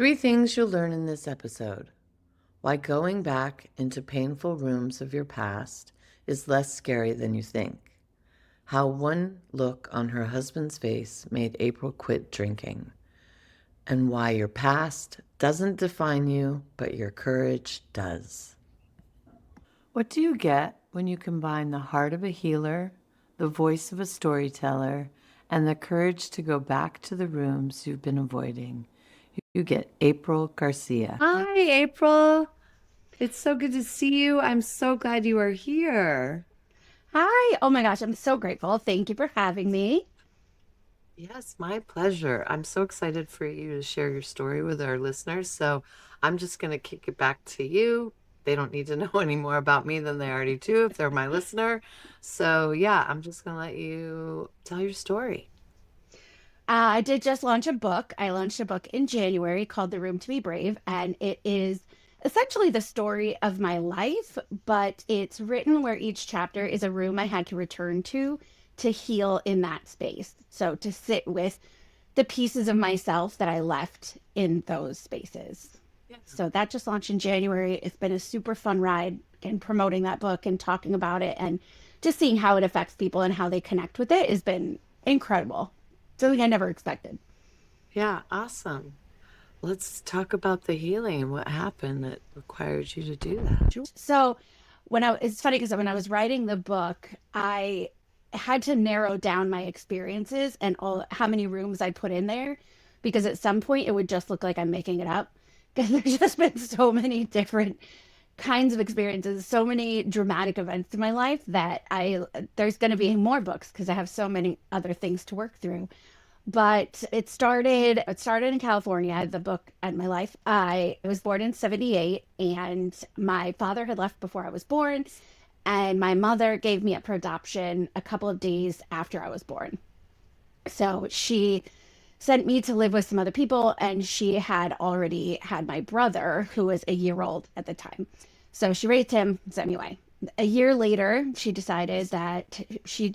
3 things you'll learn in this episode. Why going back into painful rooms of your past is less scary than you think. How one look on her husband's face made April quit drinking. And why your past doesn't define you, but your courage does. What do you get when you combine the heart of a healer, the voice of a storyteller, and the courage to go back to the rooms you've been avoiding? You get April Garcia. Hi, April. It's so good to see you. I'm so glad you are here. Hi. Oh my gosh, I'm so grateful. Thank you for having me. Yes, my pleasure. I'm so excited for you to share your story with our listeners. So I'm just going to kick it back to you. They don't need to know any more about me than they already do if they're my listener. So, yeah, I'm just going to let you tell your story. I did just launch a book. I launched a book in January called The Room to Be Brave, and it is essentially the story of my life, but it's written where each chapter is a room I had to return to heal in that space. So to sit with the pieces of myself that I left in those spaces. Yeah. So that just launched in January. It's been a super fun ride in promoting that book and talking about it and just seeing how it affects people and how they connect with it has been incredible. Something I never expected. Yeah, awesome. Let's talk about the healing and what happened that required you to do that. So it's funny because when I was writing the book, I had to narrow down my experiences and all how many rooms I put in there because at some point it would just look like I'm making it up because there's just been so many different kinds of experiences, so many dramatic events in my life that I there's going to be more books because I have so many other things to work through. But it started in California, the book and my life. I was born in 78 and my father had left before I was born and my mother gave me up for adoption a couple of days after I was born. So she sent me to live with some other people and she had already had my brother who was a year old at the time. So she raised him, sent me away. A year later, she decided that she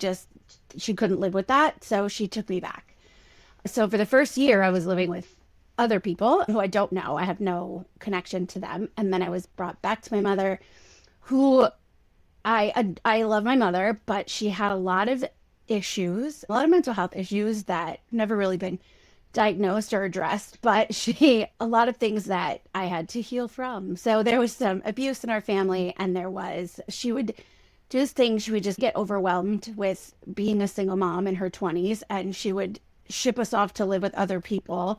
couldn't live with that, so she took me back. So for the first year, I was living with other people who I don't know. I have no connection to them. And then I was brought back to my mother, who I love my mother, but she had a lot of issues, a lot of mental health issues that never really been diagnosed or addressed, but a lot of things that I had to heal from. So there was some abuse in our family, and she would do things, she would just get overwhelmed with being a single mom in her 20s, and she would ship us off to live with other people.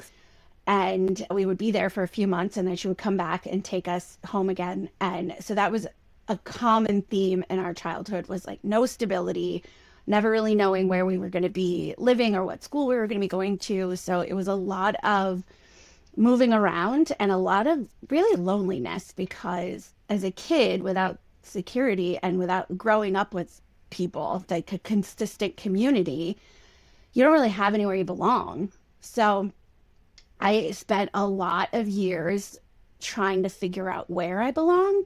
And we would be there for a few months, and then she would come back and take us home again. And so that was a common theme in our childhood was like no stability, never really knowing where we were going to be living or what school we were going to be going to. So it was a lot of moving around and a lot of really loneliness because as a kid, without security and without growing up with people, like a consistent community, you don't really have anywhere you belong. So I spent a lot of years trying to figure out where I belong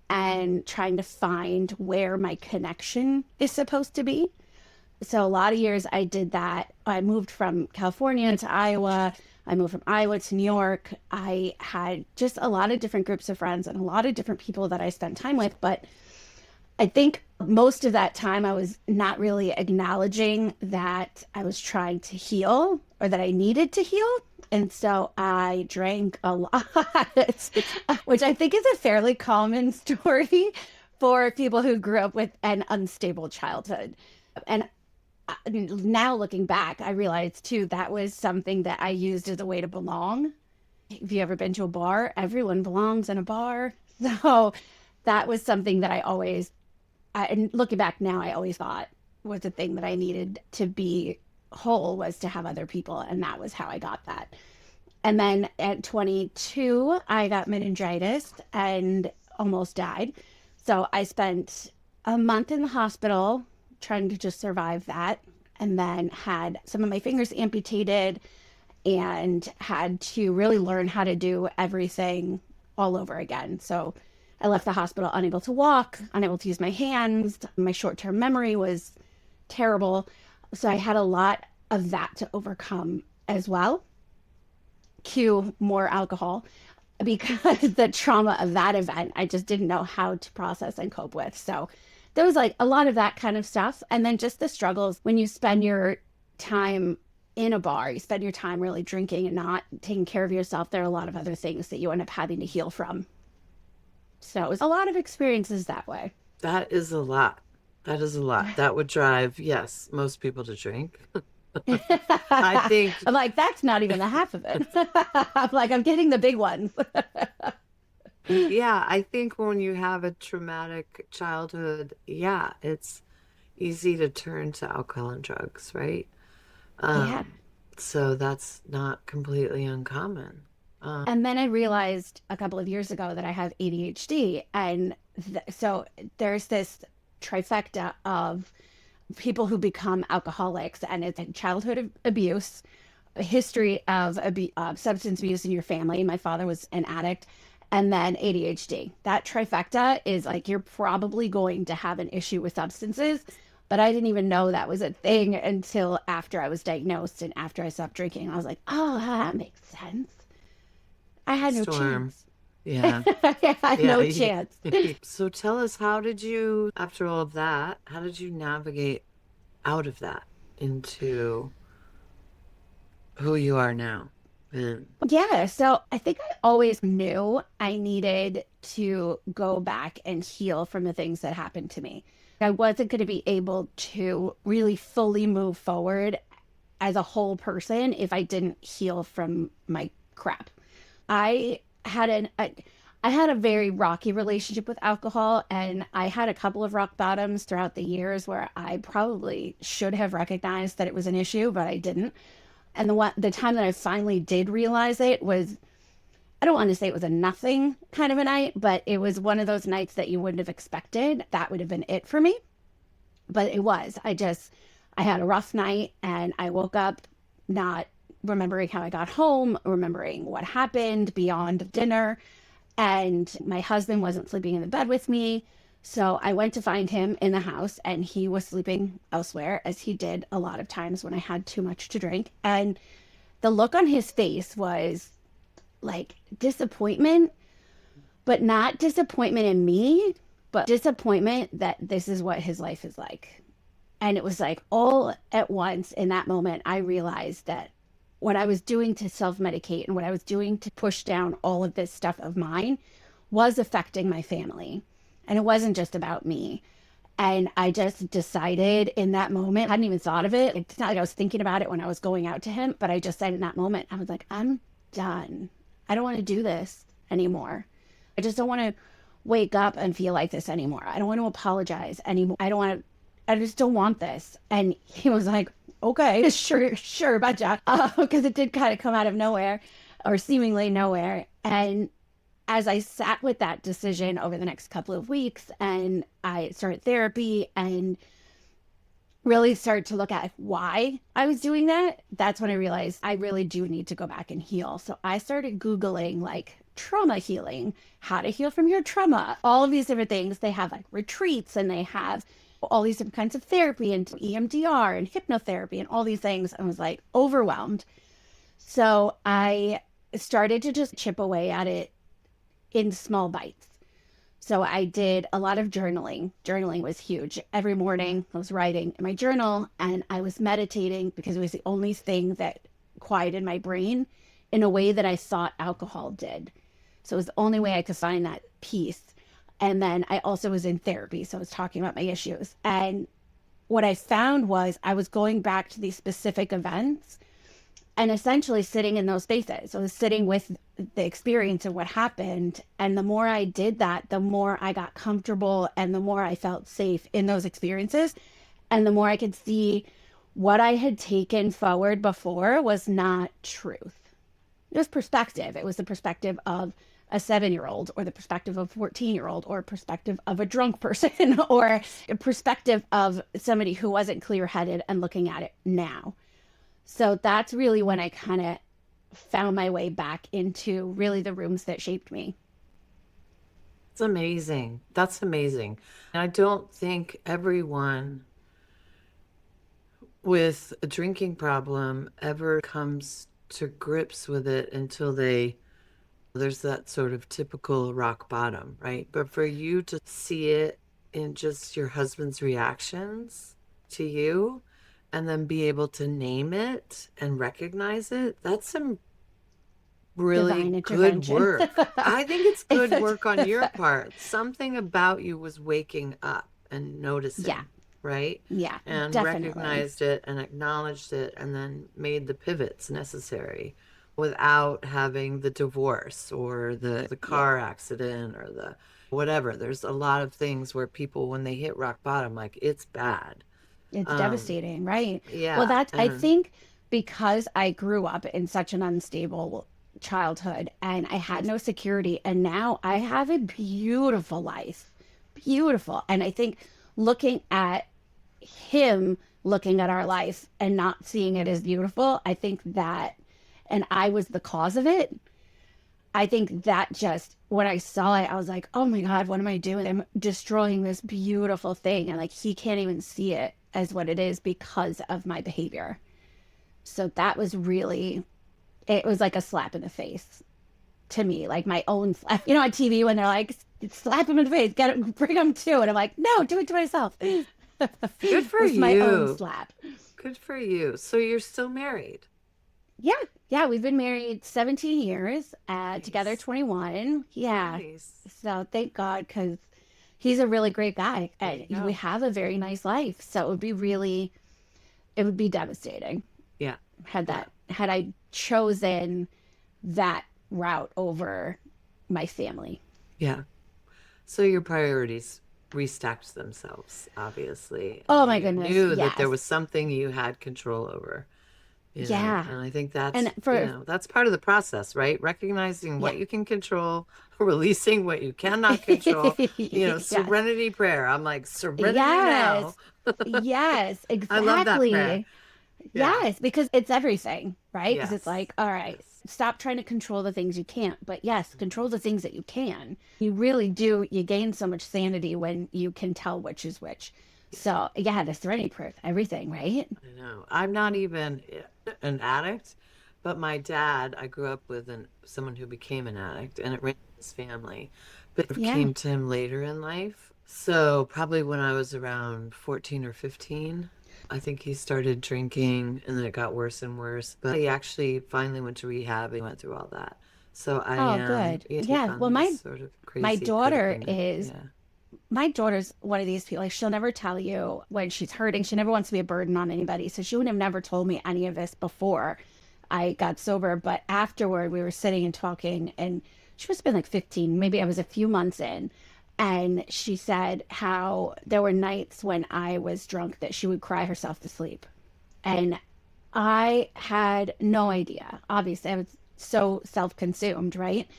and trying to find where my connection is supposed to be. So a lot of years I did that. I moved from California to Iowa. I moved from Iowa to New York. I had just a lot of different groups of friends and a lot of different people that I spent time with. But I think most of that time I was not really acknowledging that I was trying to heal or that I needed to heal. And so I drank a lot, which I think is a fairly common story for people who grew up with an unstable childhood. And now looking back, I realized too that was something that I used as a way to belong. If you ever been to a bar, everyone belongs in a bar. So that was something that and looking back now, I always thought was the thing that I needed to be whole was to have other people. And that was how I got that. And then at 22, I got meningitis and almost died. So I spent a month in the hospital trying to just survive that. And then had some of my fingers amputated and had to really learn how to do everything all over again. So I left the hospital unable to walk, unable to use my hands. My short term memory was terrible. So I had a lot of that to overcome as well. to more alcohol because the trauma of that event, I just didn't know how to process and cope with. So there was like a lot of that kind of stuff. And then just the struggles when you spend your time in a bar, you spend your time really drinking and not taking care of yourself. There are a lot of other things that you end up having to heal from. So it was a lot of experiences that way. That is a lot. That is a lot. That would drive, yes, most people to drink. I think, I'm like, that's not even the half of it. I'm like, I'm getting the big ones. yeah, I think when you have a traumatic childhood, yeah, it's easy to turn to alcohol and drugs, right? Yeah. So that's not completely uncommon. And then I realized a couple of years ago that I have ADHD. And so there's this trifecta of people who become alcoholics, and it's childhood abuse, a history of substance abuse in your family. My father was an addict, and then ADHD. That trifecta is like you're probably going to have an issue with substances. But I didn't even know that was a thing until after I was diagnosed and after I stopped drinking. I was like, oh, that makes sense. I had no Storm. chance. Yeah. I had Yeah. no chance. So tell us, how did you, after all of that, how did you navigate out of that into who you are now? And Yeah, so I think I always knew I needed to go back and heal from the things that happened to me. I wasn't going to be able to really fully move forward as a whole person if I didn't heal from my crap. I had I had a very rocky relationship with alcohol, and I had a couple of rock bottoms throughout the years where I probably should have recognized that it was an issue, but I didn't. And the time that I finally did realize it was, I don't want to say it was a nothing kind of a night, but it was one of those nights that you wouldn't have expected. That would have been it for me. But it was. I had a rough night, and I woke up not remembering how I got home, remembering what happened beyond dinner. And my husband wasn't sleeping in the bed with me. So I went to find him in the house, and he was sleeping elsewhere, as he did a lot of times when I had too much to drink. And the look on his face was like disappointment, but not disappointment in me, but disappointment that this is what his life is like. And it was like all at once in that moment, I realized that what I was doing to self medicate and what I was doing to push down all of this stuff of mine was affecting my family. And it wasn't just about me. And I just decided in that moment, I hadn't even thought of it. It's not like I was thinking about it when I was going out to him, but I just said in that moment, I was like, I'm done. I don't want to do this anymore. I just don't want to wake up and feel like this anymore. I don't want to apologize anymore. I just don't want this. And he was like, okay, sure, betcha. Because it did kind of come out of nowhere or seemingly nowhere. And as I sat with that decision over the next couple of weeks and I started therapy and really started to look at why I was doing that, that's when I realized I really do need to go back and heal. So I started Googling like trauma healing, how to heal from your trauma, all of these different things. They have like retreats, and they have all these different kinds of therapy and EMDR and hypnotherapy and all these things. I was like overwhelmed. So I started to just chip away at it in small bites. So I did a lot of journaling. Journaling was huge. Every morning I was writing in my journal, and I was meditating because it was the only thing that quieted my brain in a way that I thought alcohol did. So it was the only way I could find that peace. And then I also was in therapy. So I was talking about my issues. And what I found was I was going back to these specific events and essentially sitting in those spaces. So I was sitting with the experience of what happened. And the more I did that, the more I got comfortable and the more I felt safe in those experiences. And the more I could see what I had taken forward before was not truth. It was perspective. It was the perspective of a 7-year-old or the perspective of a 14-year-old or a perspective of a drunk person or a perspective of somebody who wasn't clear-headed and looking at it now. So that's really when I kind of found my way back into really the rooms that shaped me. it's amazing. That's amazing. And I don't think everyone with a drinking problem ever comes to grips with it until there's that sort of typical rock bottom, right? But for you to see it in just your husband's reactions to you and then be able to name it and recognize it, that's some really Divine good intervention. work. I think it's It's good a- work on your part. Something about you was waking up and yeah, noticing, right? yeah, And definitely. recognized it and acknowledged it and then made the pivots necessary without having the divorce or the Yeah, car accident or the whatever. There's a lot of things where people, when they hit rock bottom, like it's bad. it's Um, devastating, right? Well, yeah, that's, I and think, because I grew up in such an unstable childhood and I had no security, and now I have a beautiful life. Beautiful. And I think looking at him, looking at our life and not seeing it as beautiful, I think that, and I was the cause of it. I think that just, when I saw it, I was like, oh my God, what am I doing? I'm destroying this beautiful thing. And like, he can't even see it as what it is because of my behavior. So that was really, it was like a slap in the face to me, like my own slap. You know, on TV when they're like, slap him in the face, get him, bring him to. And I'm like, no, do it to myself. good It for was my own you. slap. Good for you. So you're still married. Yeah. Yeah. We've been married 17 years, together Nice. 21. Yeah. Nice. So thank God, because he's a really great guy There and you we go. have a very nice life. So it would be really, it would be devastating Yeah. Yeah. had I chosen that route over my family. Yeah. So your priorities restacked themselves, obviously, Oh and my you goodness. knew that there Yes. was something you had control over, Yeah. and I think And that's part of the process, right? Recognizing yeah. what you can control, releasing what you cannot control, Yes. serenity prayer. I'm like, serenity now. Yes. Yes, I love that prayer. exactly. Yeah. Yes, because it's everything, right? Because it's Yes. like, all right, Yes. stop trying to control the things you can't. But yes, control the things that you can. You really do. You gain so much sanity when you can tell which is which. Yeah. So, yeah, the serenity proof, everything, right? I know. I'm not even an addict, but my dad, I grew up with someone who became an addict, and it ran in his family, but it Yeah. came to him later in life. So probably when I was around 14 or 15, I think he started drinking, and then it got worse and worse. But he actually finally went to rehab and went through all that. So I Oh, am, good. yeah, take Yeah. on Well, these my sort of my crazy daughter codependent. is Yeah. my daughter's one of these people. Like, she'll never tell you when she's hurting. She never wants to be a burden on anybody. So she would have never told me any of this before I got sober. But afterward, we were sitting and talking, and she must have been like 15. Maybe I was a few months in. And she said how there were nights when I was drunk that she would cry herself to sleep. And I had no idea. Obviously, I was so self consumed, right?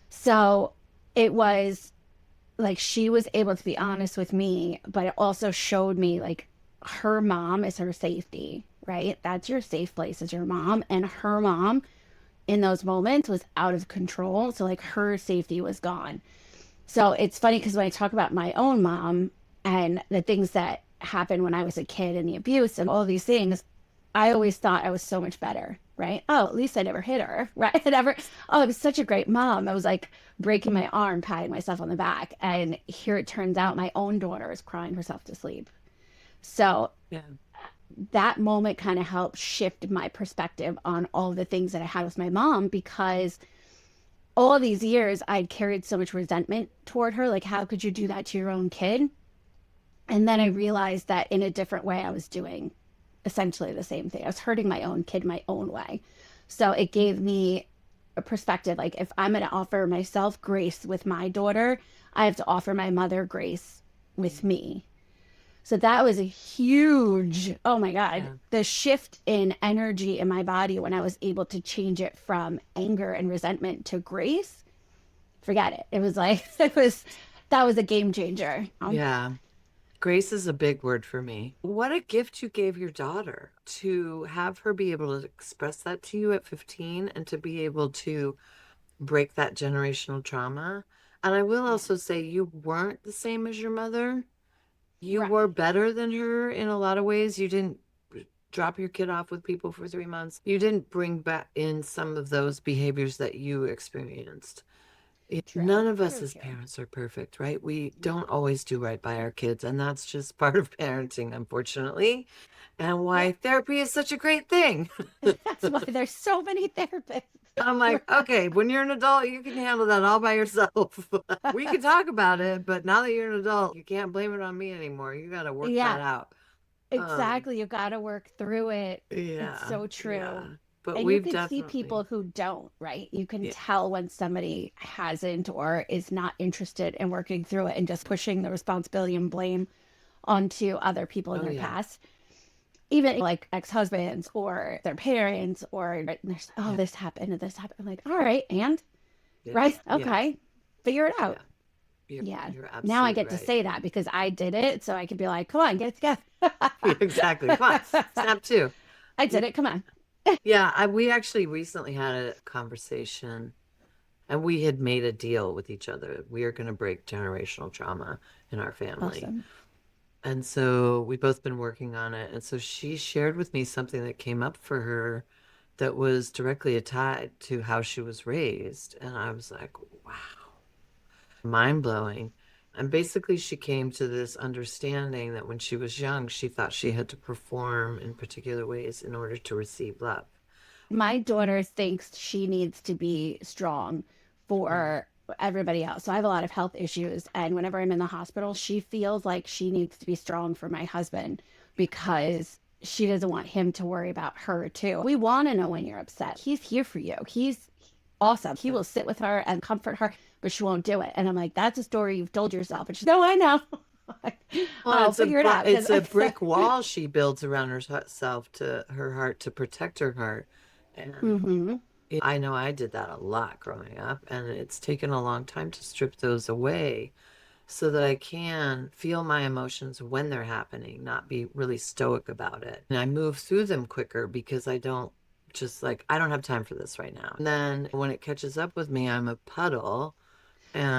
So it was like she was able to be honest with me, but it also showed me like her mom is her safety, right? That's your safe place, is your mom. And her mom in those moments was out of control. So like her safety was gone. So it's funny because when I talk about my own mom and the things that happened when I was a kid and the abuse and all these things, I always thought I was so much better, right? Oh, at least I never hit her, right? I never, oh, I was such a great mom. I was like breaking my arm, patting myself on the back. And here it turns out my own daughter is crying herself to sleep. So Yeah. that moment kind of helped shift my perspective on all the things that I had with my mom, because all these years I'd carried so much resentment toward her. Like, how could you do that to your own kid? And then I realized that in a different way, I was doing essentially the same thing. I was hurting my own kid my own way. So it gave me a perspective. Like, if I'm going to offer myself grace with my daughter, I have to offer my mother grace with me. So that was a huge, oh my God, Yeah. the shift in energy in my body when I was able to change it from anger and resentment to grace. Forget it. It was like, that was a game changer. Yeah. Grace is a big word for me. What a gift you gave your daughter to have her be able to express that to you at 15 and to be able to break that generational trauma. And I will Yeah. also say you weren't the same as your mother. You were Right. better than her in a lot of ways. You didn't drop your kid off with people for 3 months, you didn't bring back in some of those behaviors that you experienced. None of us True, as true. parents are perfect, right? We don't always do right by our kids, and that's just part of parenting, unfortunately, and Yeah. why therapy is such a great thing. That's why there's so many therapists. I'm like, okay, when you're an adult, you can handle that all by yourself. We can talk about it, but now that you're an adult, you can't blame it on me anymore. You got to work Yeah, that out. Um, exactly. You got to work through it. It's yeah, so yeah. true. But And you we've can see people definitely, who don't, right? You can yeah, tell when somebody hasn't or is not interested in working through it and just pushing the responsibility and blame onto other people in oh their yeah, past. Even like ex-husbands or their parents or there's, oh, yeah, this happened and this happened. I'm like, all right, and right, yes, yeah, okay, figure it out. yeah. You're Yeah. you're Now I absolutely get to right. say that because I did it. So I could be like, come on, get it together. Exactly. Come on, snap two. I Yeah, did it. Come on. yeah. We actually recently had a conversation, and we had made a deal with each other. We are going to break generational trauma in our family. Awesome. And so we've both been working on it. And so she shared with me something that came up for her that was directly tied to how she was raised. And I was like, wow, mind blowing. And basically, she came to this understanding that when she was young, she thought she had to perform in particular ways in order to receive love. My daughter thinks she needs to be strong Mm. for everybody else. So I have a lot of health issues. And whenever I'm in the hospital, she feels like she needs to be strong for my husband because she doesn't want him to worry about her too. We want to know when you're upset. He's here for you. He's awesome. He will sit with her and comfort her, but she won't do it. And I'm like, that's a story you've told yourself. And she's, no, I know. Well, I'll figure it out. it's a brick wall she builds around herself to her heart to protect her heart. And Mm-hmm. I know I did that a lot growing up, and it's taken a long time to strip those away so that I can feel my emotions when they're happening, not be really stoic about it. And I move through them quicker because I don't just like, I don't have time for this right now. And then when it catches up with me, I'm a puddle,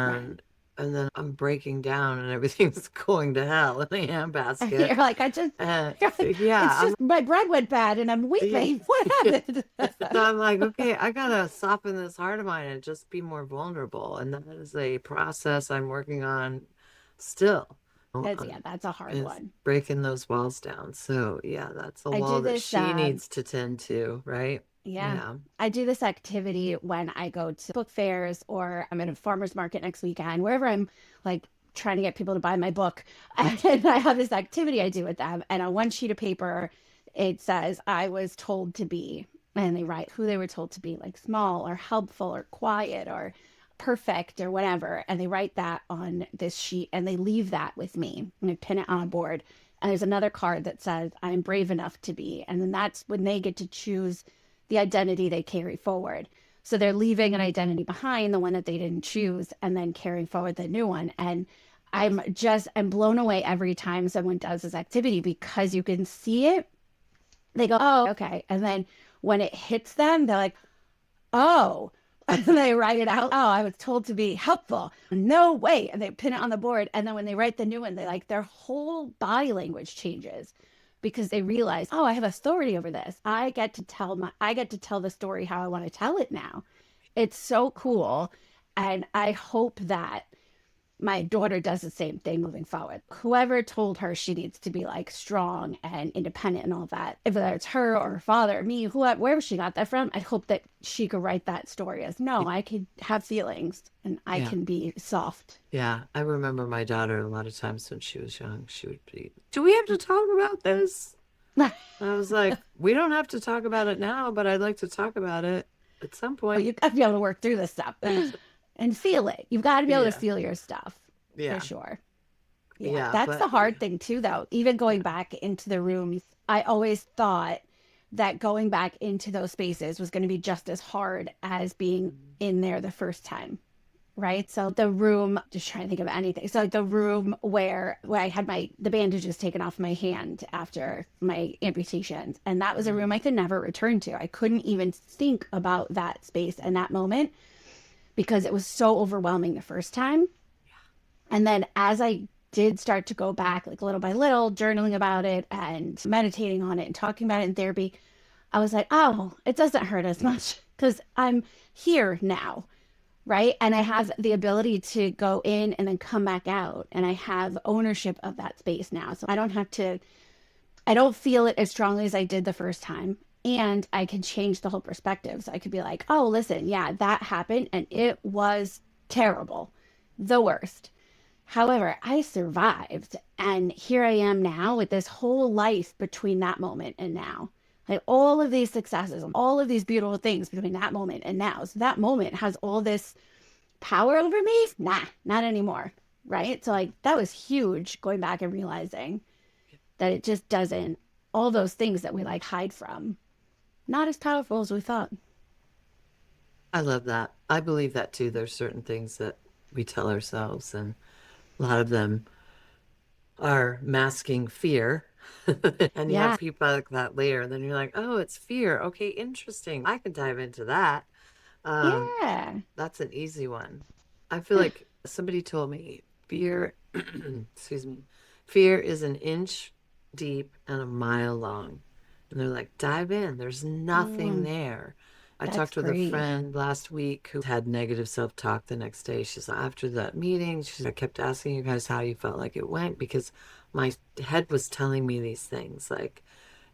Right. and then I'm breaking down and everything's going to hell in a You're handbasket. like, And you're like, it's yeah, just my bread went bad and I'm yeah. weeping. What happened? So I'm like, okay, I gotta soften this heart of mine and just be more vulnerable. And that is a process I'm working on still. Yeah, that's a hard Is one. breaking those walls down. So yeah, that's a I wall do that this, she needs to tend to, right? yeah, Yeah. I do this activity when I go to book fairs or I'm at a farmer's market next weekend, wherever I'm like trying to get people to buy my book. And I have this activity I do with them. And on one sheet of paper, it says, I was told to be. And they write who they were told to be, like small or helpful or quiet or perfect or whatever. And they write that on this sheet and they leave that with me and I pin it on a board. And there's another card that says, I'm brave enough to be. And then that's when they get to choose the identity they carry forward. So they're leaving an identity behind, the one that they didn't choose, and then carrying forward the new one. And I'm blown away every time someone does this activity because you can see it. They go, oh, okay. And then when it hits them, they're like, oh, and they write it out. Oh, I was told to be helpful. No way. And they pin it on the board. And then when they write the new one, they like their whole body language changes because they realize, oh, I have authority over this. I get to tell the story how I want to tell it now. It's so cool. And I hope that my daughter does the same thing moving forward. Whoever told her she needs to be like strong and independent and all that, if it's her or her father or me, whoever, wherever she got that from, I hope that she could write that story as no, I could have feelings and I Yeah. can be soft. Yeah. I remember my daughter a lot of times when she was young, she would be, do we have to talk about this? I was like, we don't have to talk about it now, but I'd like to talk about it at some point. You've got to be able to work through this stuff and feel it. You've got to be able to Yeah. feel your stuff for Yeah. sure. Yeah, Yeah. that's the But hard thing too, though. Even going back into the rooms, I always thought that going back into those spaces was going to be just as hard as being in there the first time. Right. So the room, just trying to think of anything. So like the room where I had the bandages taken off my hand after my amputations. And that was a room I could never return to. I couldn't even think about that space and that moment because it was so overwhelming the first time. And then as I did start to go back like little by little, journaling about it and meditating on it and talking about it in therapy, I was like, oh, it doesn't hurt as much because I'm here now, right? And I have the ability to go in and then come back out. And I have ownership of that space now. So I don't feel it as strongly as I did the first time. And I can change the whole perspective. So I could be like, oh, listen, yeah, that happened and it was terrible, the worst. However, I survived. And here I am now with this whole life between that moment and now. Like all of these successes, all of these beautiful things between that moment and now. So that moment has all this power over me? Nah, not anymore. Right. So, like, that was huge going back and realizing that it just doesn't, all those things that we like hide from, not as powerful as we thought. I love that. I believe that too. There's certain things that we tell ourselves, and a lot of them are masking fear. And you have Yeah. people like that later, and then you're like, oh, it's fear. Okay, interesting. I can dive into that. Um, Yeah. that's an easy one. I feel like somebody told me fear, excuse me, fear is an inch deep and a mile long. And they're like, dive in. There's nothing Mm, there. I that's talked with a great. friend last week who had negative self-talk the next day. She's like, after that meeting, I kept asking you guys how you felt like it went because my head was telling me these things like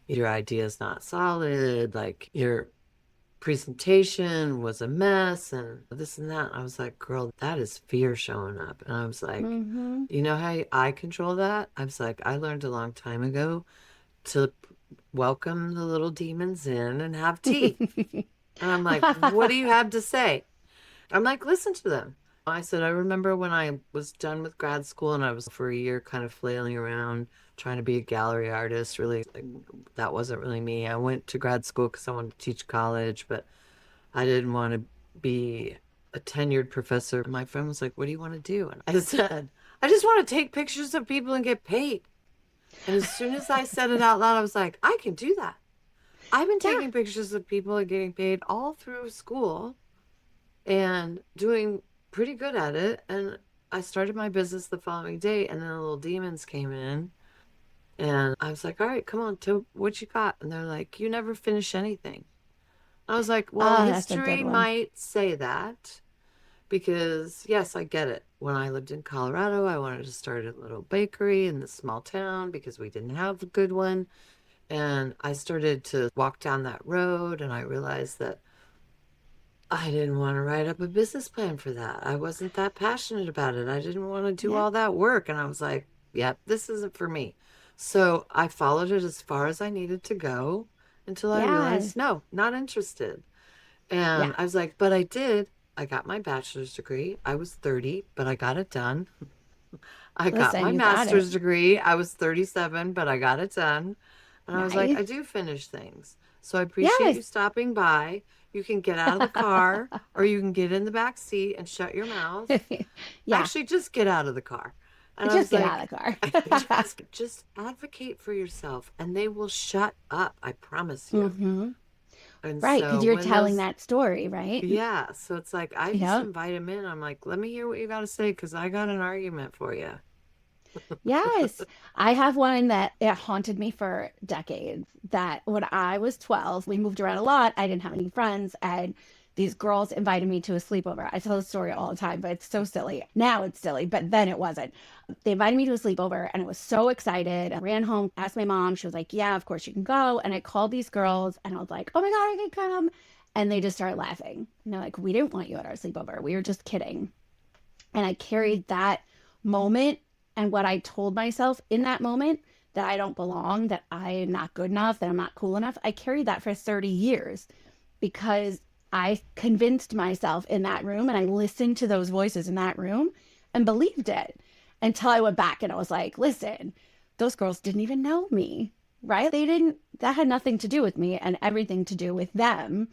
your idea is not solid, like your presentation was a mess and this and that. I was like, girl, that is fear showing up. And I was like, Mm-hmm. you know how I control that? I was like, I learned a long time ago to welcome the little demons in and have tea. And I'm like, what do you have to say? I'm like, listen to them. I said, I remember when I was done with grad school and I was for a year kind of flailing around trying to be a gallery artist. Really, like, that wasn't really me. I went to grad school because I wanted to teach college, but I didn't want to be a tenured professor. My friend was like, what do you want to do? And I said, I just want to take pictures of people and get paid. And as soon as I said it out loud, I was like, I can do that. I've been Yeah. taking pictures of people and getting paid all through school and doing pretty good at it. And I started my business the following day, and then the little demons came in. And I was like, all right, come on, tell what you got. And they're like, you never finish anything. I was like, well, Ah, that's a good history one. might say that because, yes, I get it. When I lived in Colorado, I wanted to start a little bakery in this small town because we didn't have a good one. And I started to walk down that road and I realized that I didn't want to write up a business plan for that. I wasn't that passionate about it. I didn't want to do Yeah. all that work. And I was like, yep, this isn't for me. So I followed it as far as I needed to go until I Yeah. realized, no, not interested. And Yeah. I was like, but I did. I got my bachelor's degree. I was 30, but I got it done. I got Listen, my you got it. master's degree. I was 37, but I got it done. And I was like, I Nice. do finish things. So I appreciate you Yes. stopping by. You can get out of the car or you can get in the back seat and shut your mouth. Yeah. Actually, just get out of the car. And I Just was get out like, of the car. just advocate for yourself and they will shut up. I promise you. Mm-hmm. And Right. Because so you're when telling those that story, right? yeah, so it's like I just Yeah. invite him in. I'm like, let me hear what you got to say because I got an argument for you. Yes. I have one that it haunted me for decades. That when I was 12, we moved around a lot. I didn't have any friends, and these girls invited me to a sleepover. I tell the story all the time, but it's so silly. Now it's silly, but then it wasn't. They invited me to a sleepover, and I was so excited. I ran home, asked my mom. She was like, yeah, of course you can go. And I called these girls, and I was like, oh my God, I can come. And they just started laughing. And they're like, we didn't want you at our sleepover. We were just kidding. And I carried that moment and what I told myself in that moment, that I don't belong, that I am not good enough, that I'm not cool enough. I carried that for 30 years because I convinced myself in that room and I listened to those voices in that room and believed it until I went back and I was like, listen, those girls didn't even know me, right? They didn't, that had nothing to do with me and everything to do with them.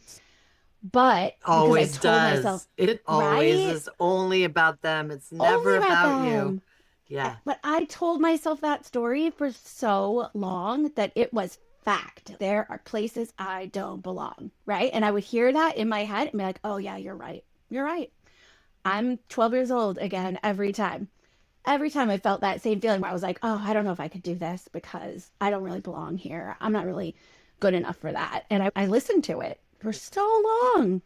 But because I Always told myself, does. It always right? is only about them. It's never Only about about you. them. Yeah. But I told myself that story for so long that it was fact. There are places I don't belong, right? And I would hear that in my head and be like, oh, yeah, you're right. You're right. I'm 12 years old again every time. every time I felt that same feeling where I was like, oh, I don't know if I could do this because I don't really belong here. I'm not really good enough for that. And I listened to it for so long.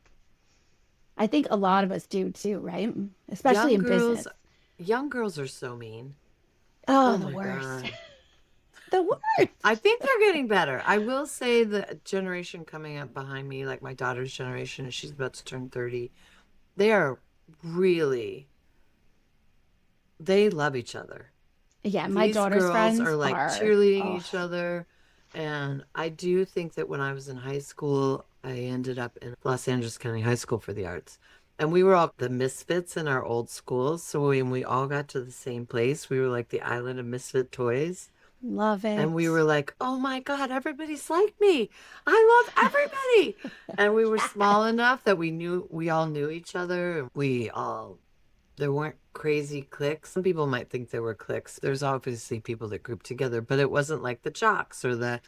I think a lot of us do too, right? Especially Young in girls, business. young girls are so mean. Oh, Oh the my worst. God. The worst. I think they're getting better. I will say the generation coming up behind me, like my daughter's generation, and she's about to turn 30, they are really, they love each other. Yeah, my These daughter's girls friends are like are, cheerleading oh, each other. And I do think that when I was in high school, I ended up in Los Angeles County High School for the Arts. And we were all the misfits in our old schools. So when we all got to the same place, we were like the island of misfit toys. love And we it. were like, oh my God, everybody's like me. I love everybody. And we were small enough that we all knew each other. We all there weren't crazy cliques. Some people might think there were cliques. There's obviously people that grouped together, but it wasn't like the jocks or the,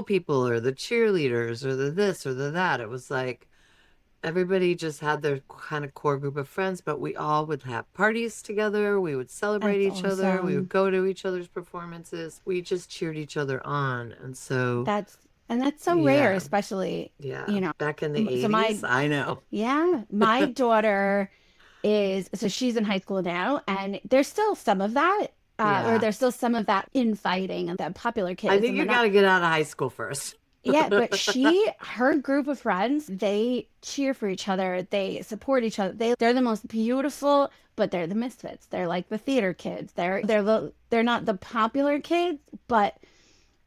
people or the cheerleaders or the this or the that. It was like everybody just had their kind of core group of friends, but we all would have parties together. We would celebrate That's each other. We would awesome. go to each other's performances. We just cheered each other on. And so, That's, and that's so rare, yeah, especially, yeah. you know. Back in the So 80s, I know. yeah, my daughter is, so she's in high school now, and there's still some of that, or Yeah. there's still some of that infighting and the popular I kids, think and they're you got not, to get out of high school first. yeah, but her group of friends, they cheer for each other, they support each other. They're the most beautiful, but they're the misfits. They're like the theater kids. They're not the popular kids, but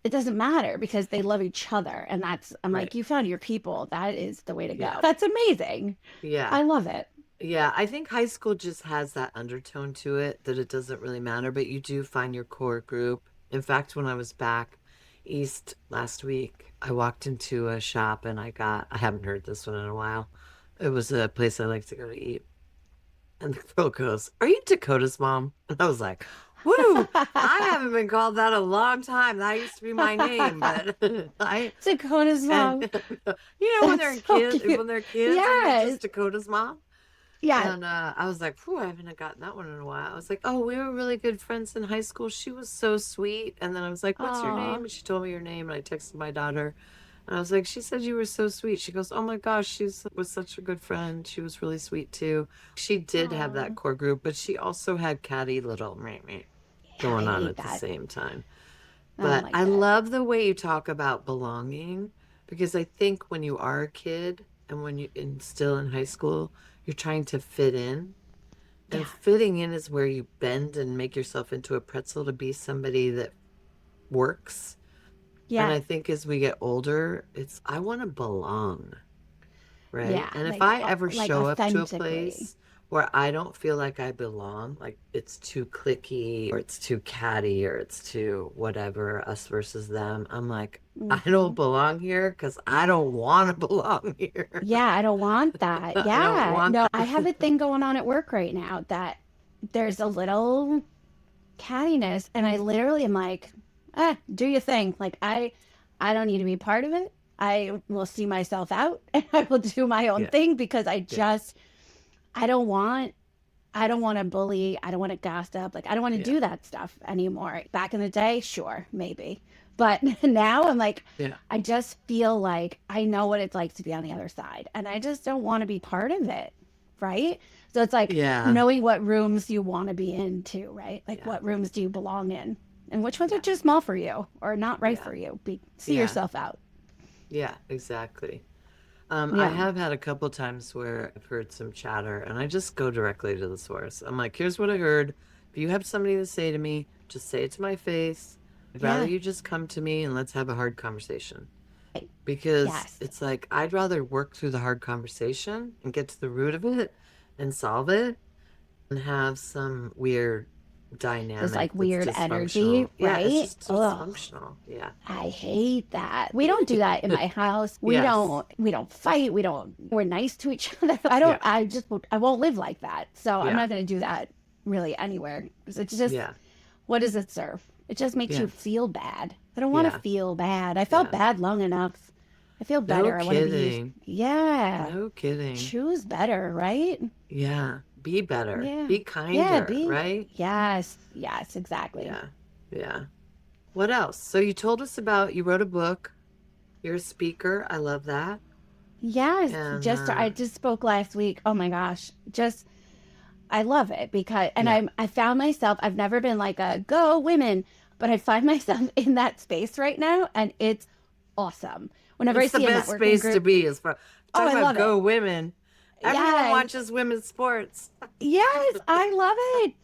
it doesn't matter because they love each other. And that's, I'm Right. like, you found your people. That is the way to go. Yeah. That's amazing. Yeah. I love it. Yeah. I think high school just has that undertone to it that it doesn't really matter, but you do find your core group. In fact, when I was back east last week, I walked into a shop and I haven't heard this one in a while. It was a place I like to go to eat. And the girl goes, "Are you Dakota's mom?" And I was like, "Woo, I haven't been called that a long time. That used to be my name, but I Dakota's and mom. when That's they're so kids, cute. when they're kids and they're Yes. just Dakota's mom. Yeah. And I was like, "Whew, I haven't gotten that one in a while." I was like, "Oh, we were really good friends in high school. She was so sweet." And then I was like, "What's your Aw. name?" And she told me her name, and I texted my daughter. And I was like, "She said you were so sweet." She goes, "Oh my gosh, she's was such a good friend. She was really sweet too." She did have Aw. that core group, but she also had catty little meh, meh Yeah, I going on hate at the that. same time. I don't But like I that. love the way you talk about belonging because I think when you are a kid and when you and still in high school, you're trying to fit in. And Yeah. fitting in is where you bend and make yourself into a pretzel to be somebody that works. And Yeah. I think as we get older, it's I want to belong, right? Yeah. And if I ever Like show up to a authentically. place where I don't feel like I belong, like it's too clicky or it's too catty or it's too whatever, us versus them, I'm like, I Hmm. don't belong here because I don't want to belong here. Yeah, I don't want that. I don't Yeah. want No, I have that. a thing going on at work right now that there's a little cattiness, and I literally am like, do your thing. Like I don't need to be part of it. I will see myself out and I will do my own Yeah, thing because yeah, I don't want I don't want to bully. I don't want to gossip. Like, I don't want to yeah, do that stuff anymore. Back in the day, sure, maybe. But now I'm like, yeah, I just feel like I know what it's like to be on the other side. And I just don't want to be part of it. Right. So it's like yeah, knowing what rooms you want to be in too, right? Like, yeah, what rooms do you belong in? And which ones are yeah, too small for you or not right yeah, for you? See yeah, yourself out. yeah, exactly. I Yeah. have had a couple times where I've heard some chatter and I just go directly to the source. I'm like, here's what I heard. If you have something to say to me, just say it to my face. I'd rather Yeah. you just come to me and let's have a hard conversation. Because Yes. it's like, I'd rather work through the hard conversation and get to the root of it and solve it and have some weird This dynamic like that's weird energy, dysfunctional. Yeah, it's right? just Ugh. dysfunctional. Yeah. I hate that. We don't do that in my house. Yes. We don't fight. We're nice to each other. Yeah. I won't live like that. So I'm Yeah. not going to do that really anywhere. 'Cause it's just, Yeah. what does it serve? It just makes you Yeah. feel bad. I don't want to Yeah. feel bad. I felt Yeah. bad long enough. I feel No better. I want to be, kidding. yeah, No kidding. choose better, right? Yeah. Be better, Yeah. be Yeah, kinder, be right? yes, yes, exactly. Yeah. Yeah. What else? So you told us about you wrote a book. You're a speaker. I love that. Yes, And just I just spoke last week. Oh my gosh. Just I love it because and yeah, I found myself I've never been like a go women, but I find myself in that space right now and it's awesome. Whenever I it's the see a best networking space to group, be. As far oh, talking I about love it. go women, everyone Yes. watches women's sports. Yes, I love it.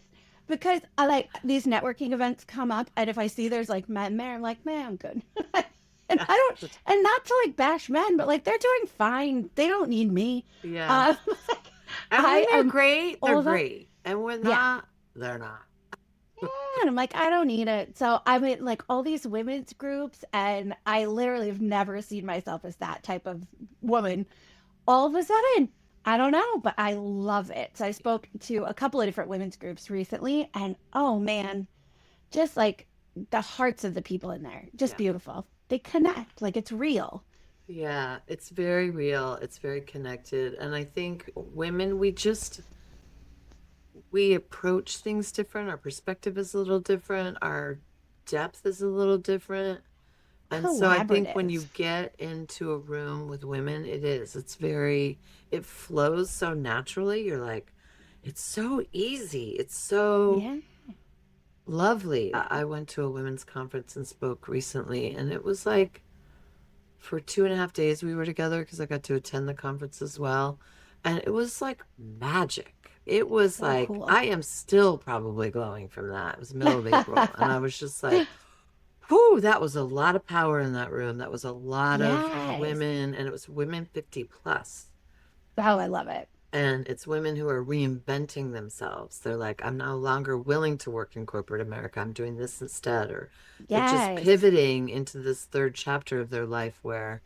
Because I like these networking events come up, and if I see there's like men there, I'm like, man, I'm good. And Yeah, I don't, and not to like bash men, but like they're doing fine. They don't need me. yeah. Um, And when I they're am great, they're all about, great. And when yeah, not, they're not. yeah. And I'm like, I don't need it. So I'm in like all these women's groups, and I literally have never seen myself as that type of woman. All of a sudden, I don't know, but I love it. So I spoke to a couple of different women's groups recently, and oh man, just like the hearts of the people in there, just Yeah. beautiful. They connect, like it's real. Yeah, it's very real. It's very connected. And I think women, we approach things different. Our perspective is a little different. Our depth is a little different. And so I think when you Collaborative. get into a room with women, it flows so naturally. You're like, it's so easy. It's so Yeah. lovely. I went to a women's conference and spoke recently, and it was like for 2.5 days we were together because I got to attend the conference as well. And it was like magic. It was So like, cool. I am still probably glowing from that. It was the middle of April, and I was just like, whew, that was a lot of power in that room. That was a lot of Yes. women, and it was women 50 plus. Oh, I love it. And it's women who are reinventing themselves. They're like, I'm no longer willing to work in corporate America. I'm doing this instead. Or they're just Yes. pivoting into this third chapter of their life where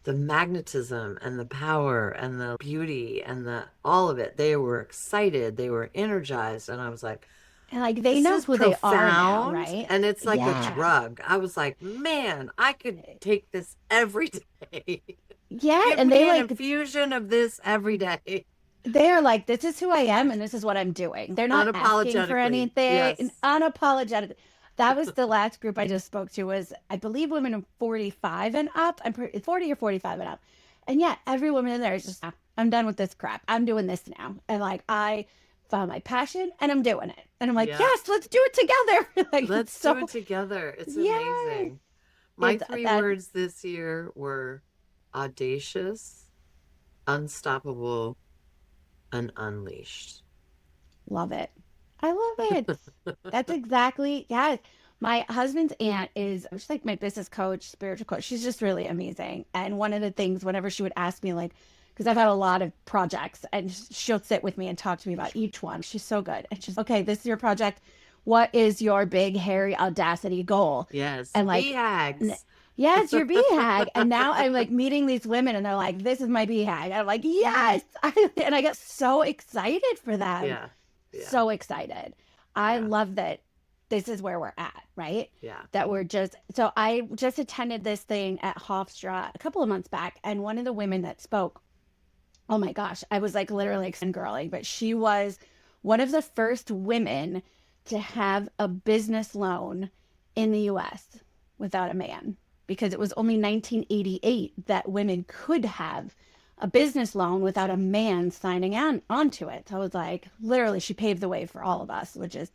the magnetism and the power and the beauty and the all of it, they were excited, they were energized. And I was like, And like they this know is who they are now, profound. right? And it's like a Yeah. drug. I was like, man, I could take this every day. Yeah. Give And they me an like infusion of this every day. they're like, this is who I am and this is what I'm doing. They're not asking for Unapologetically. anything, Yes. unapologetic. That was the last group I just spoke to was, I believe, women of 45 and up. 40 or 45 and up. And yeah, every woman in there is just, "Ah, I'm done with this crap. I'm doing this now. And like, I found my passion and I'm doing it. And I'm like, Yeah. yes, let's do it together. Like, it's Let's do it so, together. It's yay. amazing. My It's three that, words this year were audacious, unstoppable, and unleashed. love it. I love it. That's exactly, yeah. My husband's aunt is, she's like my business coach, spiritual coach. She's just really amazing. And one of the things, whenever she would ask me, like, because I've had a lot of projects, and she'll sit with me and talk to me about each one. She's so good. And she's, okay, this is your project. What is your big, hairy audacity goal? Yes, And like, BHAGs. yes, your BHAG. And now I'm like meeting these women, and they're like, this is my BHAG. I'm like, yes. And I get so excited for them. Yeah, yeah, So excited. I yeah, love that this is where we're at, right? yeah. That we're just so I just attended this thing at Hofstra a couple of months back, and one of the women that spoke, oh my gosh, I was like literally girling, but she was one of the first women to have a business loan in the US without a man because it was only 1988 that women could have a business loan without a man signing on onto it. So I was like, literally, she paved the way for all of us, which is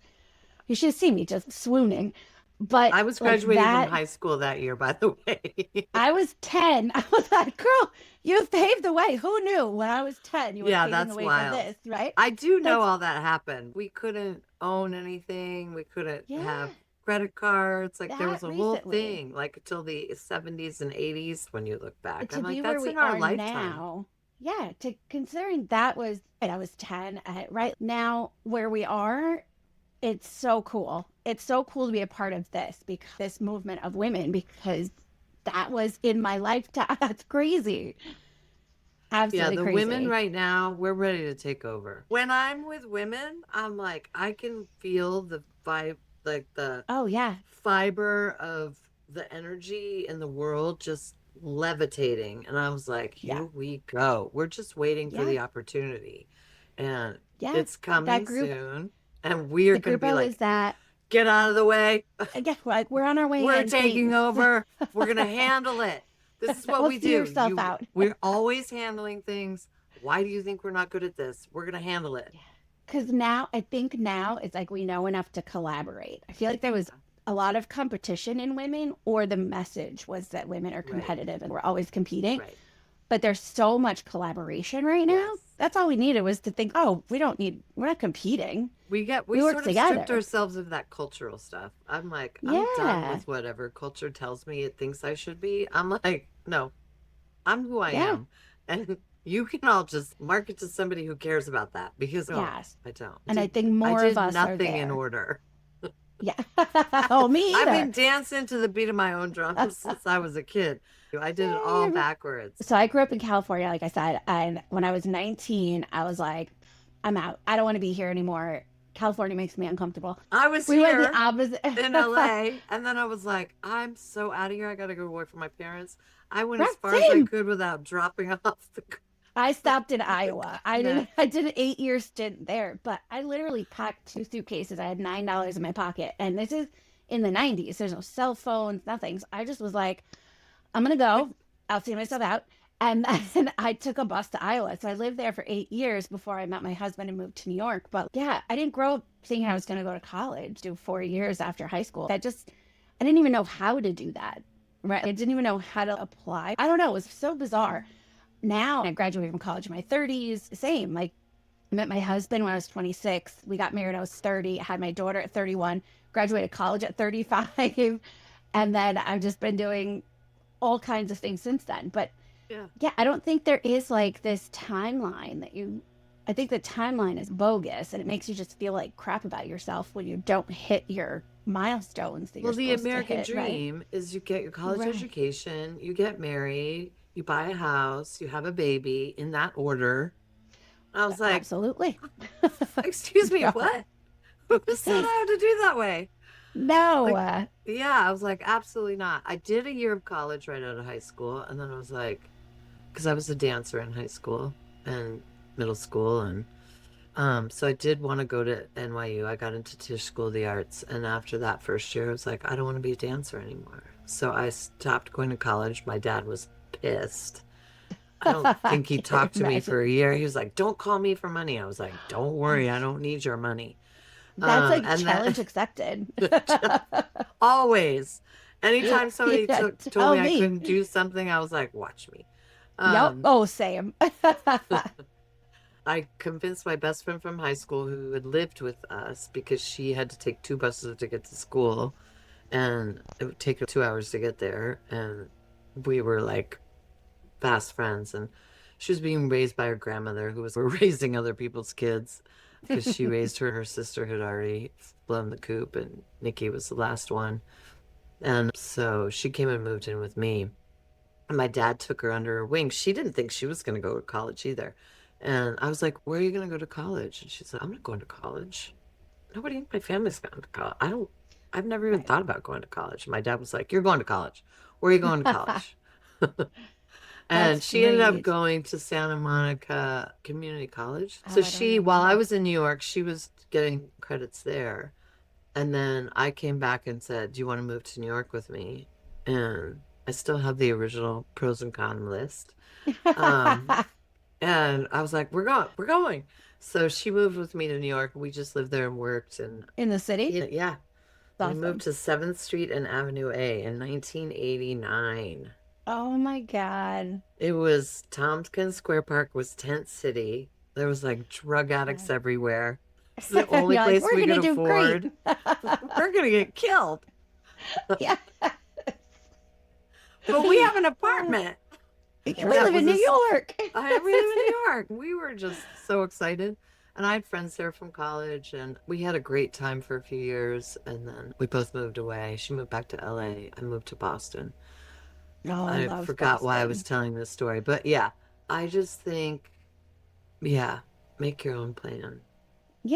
you should see me just swooning. But I was like graduating from that, high school that year, by the way. I was 10. I was like, girl, you've paved the way. Who knew when I was 10 you were Yeah, paving the that's way for wild. this, right? I do know That's, all that happened. We couldn't own anything. We couldn't yeah, have credit cards. Like there that was a whole recently. thing, like until the 70s and 80s when you look back. I'm To like, be where that's we in our are lifetime. now, yeah, to considering that was, and I was 10, right now where we are, it's so cool. It's so cool to be a part of this because this movement of women because that was in my lifetime. That's crazy. Yeah, Absolutely the women crazy. right now, we're ready to take over. When I'm with women, I'm like, I can feel the vibe, like the Oh yeah. fiber of the energy in the world just levitating. And I was like, Yeah. here we go. We're just waiting for Yeah. the opportunity. And Yeah, it's that coming group, soon. And we are the going to group be I like, was at, get out of the way. yeah, we're on our way We're in. taking Thanks. over. We're going to handle it. This is what Well, we see do. yourself out. We're always handling things. Why do you think we're not good at this? We're going to handle it. Because now, I think now it's like we know enough to collaborate. I feel like there was a lot of competition in women, or the message was that women are Right. competitive and we're always competing. Right. But there's so much collaboration right now. Yes. That's all we needed was to think, oh, we're not competing. We We work sort of stripped together. ourselves of that cultural stuff. I'm like, I'm done Yeah. with whatever culture tells me it thinks I should be. I'm like, no, I'm who I Yeah. am. And you can all just market to somebody who cares about that because no, Yes. I don't. And I think I more of did us are nothing in there. order. Yeah. Oh, me I've either. been dancing to the beat of my own drums since I was a kid. I did it all backwards. So I grew up in California, like I said, and when I was 19, I was like, I'm out. I don't want to be here anymore. California makes me uncomfortable. I was We went the here opposite. in LA, and then I was like, I'm so out of here. I got to go away from my parents. I went as Right, far as I same. could without dropping off the I stopped in Iowa. continent. I did an 8 year stint there, but I literally packed 2 suitcases. I had $9 in my pocket. And this is in the 90s. There's no cell phones, nothing. So I just was like, I'm gonna go. I'll see myself out. And then I took a bus to Iowa. So I lived there for 8 years before I met my husband and moved to New York. But yeah, I didn't grow up thinking I was gonna go to college, do 4 years after high school. I didn't even know how to do that. Right. I didn't even know how to apply. I don't know. It was so bizarre. Now I graduated from college in my 30s. Same. Like, I met my husband when I was 26. We got married. I was 30. I had my daughter at 31. Graduated college at 35. And then I've just been doing all kinds of things since then. But Yeah. yeah, I don't think there is like this timeline that you. I think the timeline is bogus, and it makes you just feel like crap about yourself when you don't hit your milestones that Well, you're the supposed to American hit, right? dream is you get your college Right. education, you get married, you buy a house, you have a baby in that order. I was like, Absolutely. excuse me, No. what? Who said I had to do that way? No. Like, yeah, I was like, absolutely not. I did a year of college right out of high school, and then I was like, because I was a dancer in high school and middle school, and so I did want to go to NYU. I got into Tisch School of the Arts, and after that first year, I was like, I don't want to be a dancer anymore. So I stopped going to college. My dad was pissed. I don't think he talked to me Imagine. for a year. He was like, "Don't call me for money." I was like, "Don't worry, I don't need your money." That's like And then challenge accepted. always, anytime somebody Yeah, told tell me I me. couldn't do something, I was like, "Watch me." Yep. Um, Oh, same. I convinced my best friend from high school who had lived with us because she had to take two buses to get to school, and it would take her 2 hours to get there. And we were like fast friends. And she was being raised by her grandmother, who was raising other people's kids because she raised her. Her sister had already blown the coop, and Nikki was the last one. And so she came and moved in with me. And my dad took her under her wing. She didn't think she was going to go to college either. And I was like, "Where are you going to go to college?" And she said, "I'm not going to college. Nobody in my family's gone to college. I've never even Right. thought about going to college." My dad was like, "You're going to college. Where are you going to college?" And That's she ended up great. going to Santa Monica Community College. Oh, So I don't even while I know. was in New York, she was getting credits there. And then I came back and said, "Do you want to move to New York with me?" And I still have the original pros and con list. Um, and I was like, we're going. So she moved with me to New York. We just lived there and worked. And In the city? yeah, we moved Awesome. to 7th Street and Avenue A in 1989. Oh my God. It was Tompkins Square Park was tent city. There was like drug addicts everywhere. It's the only You're like, place we're we could gonna do great. afford. We're gonna get killed. Yeah. But we have an apartment. We That live in was New York. we live in New York. We were just so excited. And I had friends there from college, and we had a great time for a few years. And then we both moved away. She moved back to LA. I moved to Boston. Oh, I I love forgot why I was Boston. telling this story. But yeah, I just think, yeah, make your own plan.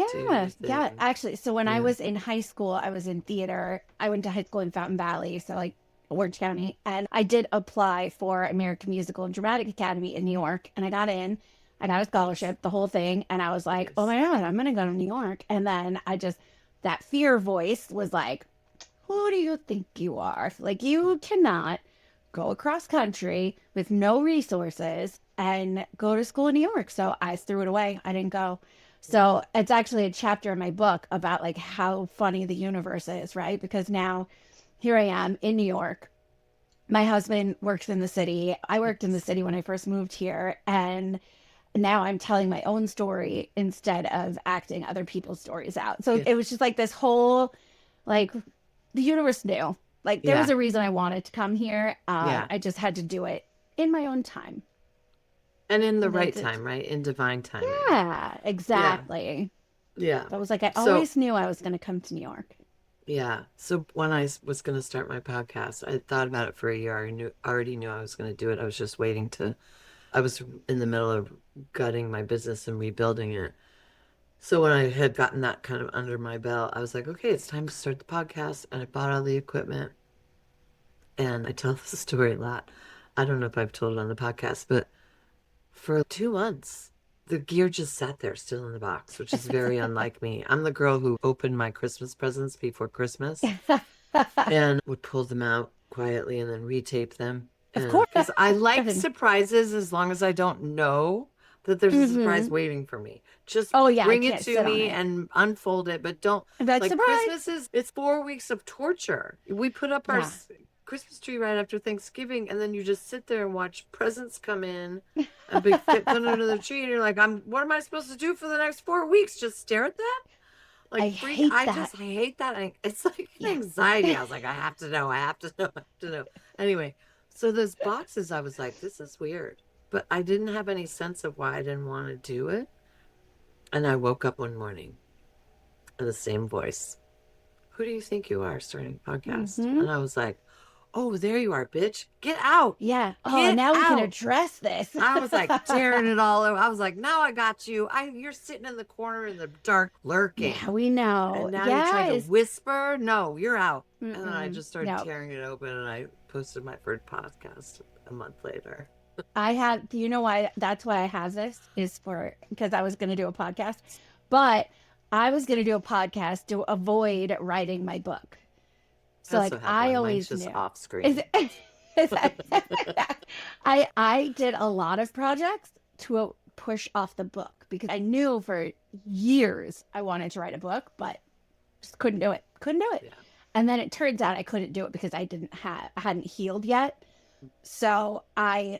Do your Yeah, yeah. thing. Actually, so when I Yeah. was in high school, I was in theater. I went to high school in Fountain Valley, so like Orange County, and I did apply for American Musical and Dramatic Academy in New York, and I got in. I got a scholarship, the whole thing. And I was like, oh Yes. my God, I'm going to go to New York. And then that fear voice was like, who do you think you are? Like, you cannot go across country with no resources and go to school in New York. So I threw it away. I didn't go. So it's actually a chapter in my book about like how funny the universe is, right? Because now here I am in New York. My husband works in the city. I worked in the Yes. city when I first moved here. And now I'm telling my own story instead of acting other people's stories out. So Yeah. it was just like this whole, like, the universe knew. Like, there was Yeah. a reason I wanted to come here. Yeah. I just had to do it in my own time. And in the And right it, time, right? In divine timing. yeah, Yeah. exactly. Yeah. So I was like, I So, always knew I was going to come to New York. yeah. So when was going to start my podcast, I thought about it for a year. Already knew I was going to do it. I was just waiting to, I was in the middle of gutting my business and rebuilding it. So when I had gotten that kind of under my belt, I was like, okay, it's time to start the podcast. And I bought all the equipment. And I tell this story a lot. I don't know if I've told it on the podcast, but for 2 months, the gear just sat there still in the box, which is very unlike me. I'm the girl who opened my Christmas presents before Christmas and would pull them out quietly and then retape them. Of And course. because I like Kevin. surprises as long as I don't know that there's a surprise Mm-hmm. waiting for me. Just Oh, yeah, I bring it can't to sit on me it. and unfold it, but don't That's like surprise. it's 4 weeks of torture. We put up our Yeah. Christmas tree right after Thanksgiving, and then you just sit there and watch presents come in and get put under the tree, and you're like, what am I supposed to do for the next 4 weeks? Just stare at that? I Like freak. hate that. I hate that. It's like an Yeah. anxiety. I was like, I have to know. I have to know. I have to know. Anyway, so those boxes, I was like, this is weird, but I didn't have any sense of why I didn't want to do it. And I woke up one morning in the same voice. Who do you think you are starting a podcast? Mm-hmm. And I was like, oh, there you are, bitch. Get out. Yeah. Oh, Get now we can out. address this. I was like tearing it all over. I was like, now I got you. You're sitting in the corner in the dark Yeah, lurking. we know. And now you're trying to Yes. whisper. No, you're out. And then I Mm-mm. just started No. tearing it open and I posted my first podcast a month later. I have, do you know why? That's why I have this is because I was going to do a podcast, but I was going to do a podcast to avoid writing my book. I So like also have I one. Mine's always just knew. off Is screen. I did a lot of projects to push off the book because I knew for years I wanted to write a book, but just couldn't do it. Couldn't do it. Yeah. And then it turns out I couldn't do it because I hadn't healed yet. So I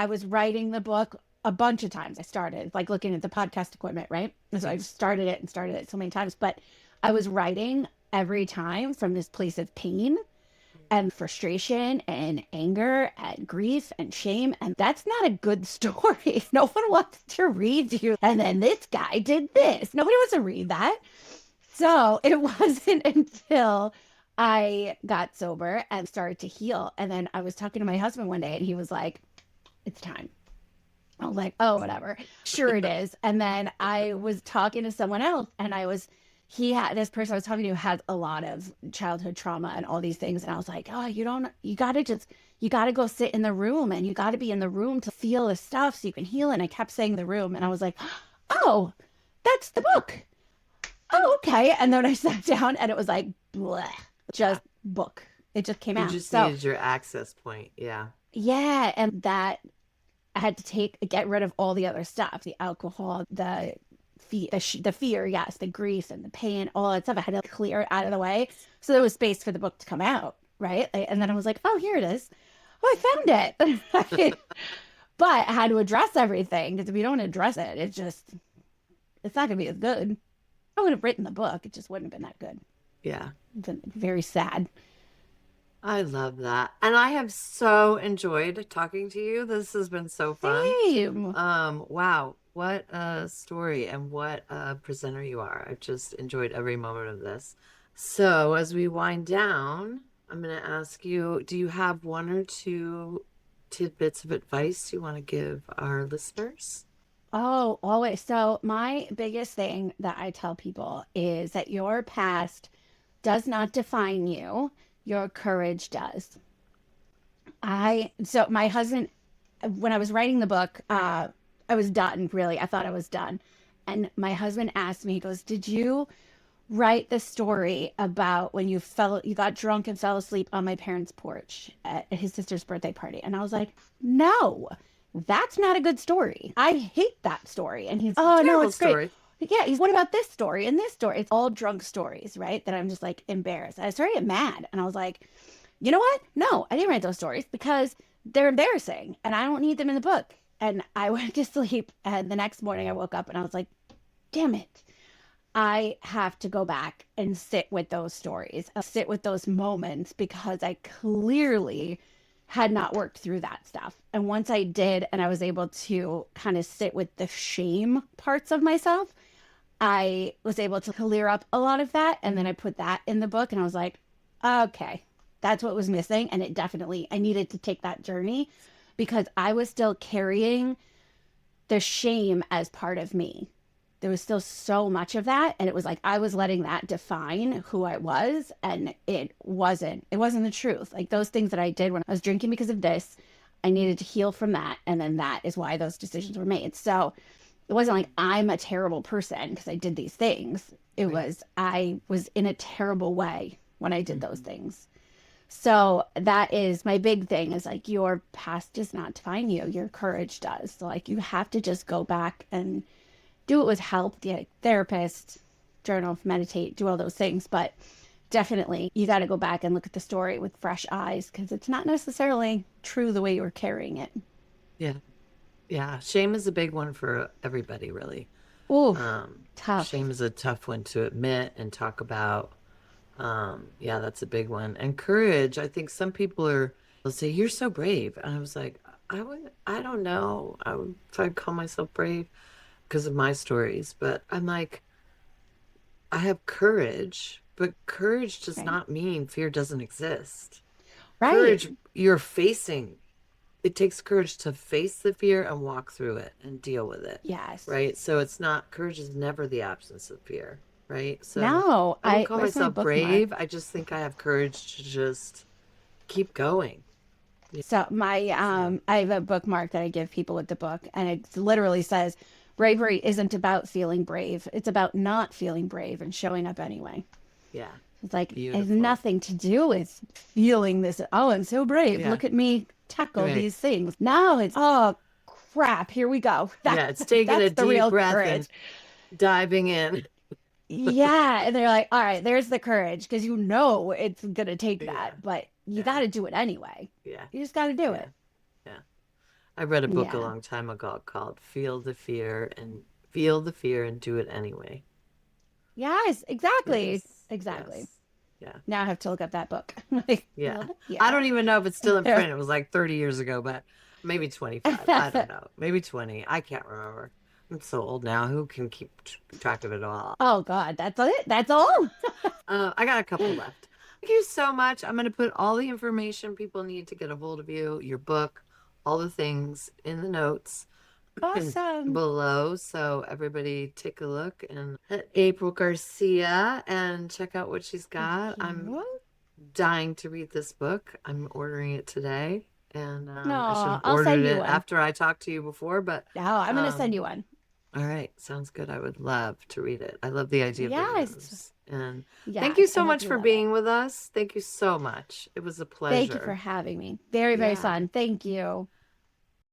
was writing the book a bunch of times. I started like looking at the podcast equipment, right? And so I started it so many times, but I was writing every time from this place of pain and frustration and anger and grief and shame. And that's not a good story. No one wants to read you. And then this guy did this. Nobody wants to read that. So it wasn't until I got sober and started to heal. And then I was talking to my husband one day and he was like, it's time. I was like, oh, whatever. Sure it is. And then I was talking to someone else and this person I was talking to had a lot of childhood trauma and all these things. And I was like, oh, you got to go sit in the room and you got to be in the room to feel the stuff so you can heal. And I kept saying the room and I was like, oh, that's the book. Oh, okay. And then I sat down and it was like, bleh, just book. It just came You out. just So needed your access point. Yeah. yeah. And that I had to get rid of all the other stuff, the alcohol, the fear, yes, the grief and the pain, all that stuff. I had to clear it out of the way. So there was space for the book to come out. Right. And then I was like, oh, here it is. Oh, I found it. But I had to address everything because if you don't address it, it's not going to be as good. I would have written the book. It just wouldn't have been that good. Yeah. It's been very sad. I love that. And I have so enjoyed talking to you. This has been so fun. Same. Wow. What a story and what a presenter you are. I've just enjoyed every moment of this. So as we wind down, I'm going to ask you, do you have one or two tidbits of advice you want to give our listeners? Oh, always. So my biggest thing that I tell people is that your past does not define you. Your courage does. So my husband, when I was writing the book, I was done, really. I thought I was done. And my husband asked me, he goes, "Did you write the story about when you got drunk and fell asleep on my parents' porch at his sister's birthday party?" And I was like, "No, that's not a good story. I hate that story." And he's, "Oh, no, Terrible it's great." story. Yeah, he's, "What about this story and this story?" It's all drunk stories, right? That I'm just like embarrassed. I started to get mad. And I was like, "You know what? No, I didn't write those stories because they're embarrassing and I don't need them in the book." And I went to sleep. And the next morning I woke up and I was like, damn it. I have to go back and sit with those stories, sit with those moments, because I clearly had not worked through that stuff. And once I did, and I was able to kind of sit with the shame parts of myself, I was able to clear up a lot of that. And then I put that in the book and I was like, okay, that's what was missing. And it definitely, I needed to take that journey because I was still carrying the shame as part of me. There was still so much of that. And it was like I was letting that define who I was. And it wasn't the truth. Like those things that I did when I was drinking because of this, I needed to heal from that. And then that is why those decisions were made. So it wasn't like I'm a terrible person because I did these things. It was I was in a terrible way when I did those things. So that is my big thing, is like your past does not define you. Your courage does. So like you have to just go back and do it with help, get a therapist, journal, meditate, do all those things. But definitely you got to go back and look at the story with fresh eyes because it's not necessarily true the way you were carrying it. Yeah. Yeah. Shame is a big one for everybody, really. Ooh, Um, tough. Shame is a tough one to admit and talk about. Yeah, that's a big one. And courage, I think some people they'll say, "You're so brave." And I was like, I don't know. If I'd call myself brave because of my stories, but I'm like, I have courage, but courage does Right. not mean fear doesn't exist. Right. Courage, you're facing, it takes courage to face the fear and walk through it and deal with it, Yes. right? So it's not, courage is never the absence of fear, right? So No, I wouldn't call where's my myself bookmark? brave. I just think I have courage to just keep going. Yeah. So my So, I have a bookmark that I give people with the book, and it literally says, "Bravery isn't about feeling brave. It's about not feeling brave and showing up anyway." yeah, It's like it has beautiful. nothing to do with feeling this, "Oh, I'm so brave. Yeah, Look at me tackle right. these things." No, it's, "Oh, crap, here we go." Yeah, it's taking a That's the deep real breath courage. and diving in. Yeah, and they're like, "All right, there's the courage," because you know it's gonna take Yeah, that, but you yeah, got to do it anyway. yeah, You just got to do yeah, it. yeah. I read a book a Yeah. long time ago called Feel the Fear and Do It Anyway. Yes, exactly. Yes, Exactly. yes, yeah, Now I have to look up that book. Like, yeah. I yeah. don't even know if it's still in print. It was like 30 years ago, but maybe 25. I don't know. Maybe 20. I can't remember. I'm so old now. Who can keep track of it all? Oh God, that's it. That's all. I got a couple left. Thank you so much. I'm going to put all the information people need to get a hold of you, your book, all the things in the notes Awesome. below. So everybody take a look and at April Garcia and check out what she's Thank got. I'm you. dying to read this book. I'm ordering it today. And I should No, have I'll ordered send you it one. after I talked to you before, but No, I'm gonna send um, you one. all right, sounds good. I would love to read it. I love the idea of the Yes. rooms. And thank you Yes, I so hope much you for love it. being with us. Thank you so much. It was a Thank you for pleasure. having me. Very, very Yeah. fun. Thank you.